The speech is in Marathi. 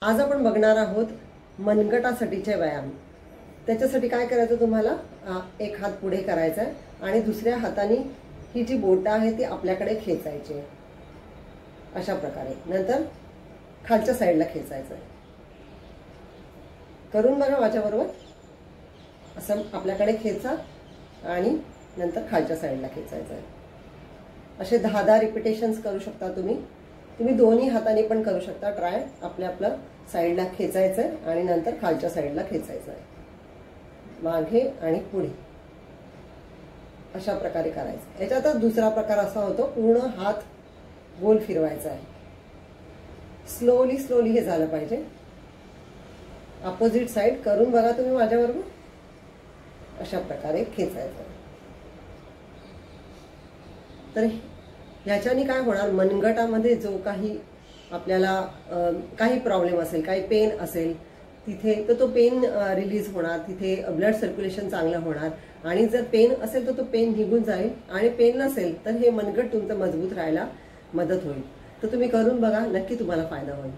आज आपण बघणार आहोत मनगटासाठीचे व्यायाम। त्याच्यासाठी काय करायचं, तुम्हाला एक हात पुढे करायचा आहे आणि दुसऱ्या हाताने ही जी बोटं आहे ती आपल्याकडे खेचायची अशा प्रकारे। नंतर खालच्या साईडला खेचायचं आहे। करून बघा माझ्याबरोबर। असं आपल्याकडे खेचा आणि नंतर खालच्या साईडला खेचायचं आहे। असे 10-10 रिपिटेशन्स करू शकता तुम्ही दोन्ही हाताने पण करू शकता। ट्राय आपल्या साईडला खेचायचं आहे आणि नंतर खालच्या साईडला खेचायचं आहे। मागे आणि पुढे अशा प्रकारे करायचं। याच्यातच दुसरा प्रकार असा होतो, पूर्ण हात गोल फिरवायचा आहे। स्लोली हे झालं पाहिजे। अपोजिट साइड करून बघा तुम्ही माझ्याबरोबर। अशा प्रकारे खेचायचं। तर याच्याने काय होणार, मनगटामध्ये जो काही आपल्याला काही प्रॉब्लेम असेल, काही पेन असेल तिथे, तर तो पेन रिलीज होणार, तिथे ब्लड सर्क्युलेशन चांगलं होणार। आणि जर पेन असेल तर तो पेन निघून जाईल, आणि पेन नसेल तर हे मनगट तुमचं मजबूत राहायला मदत होईल। तर तुम्ही करून बघा, नक्की तुम्हाला फायदा होईल।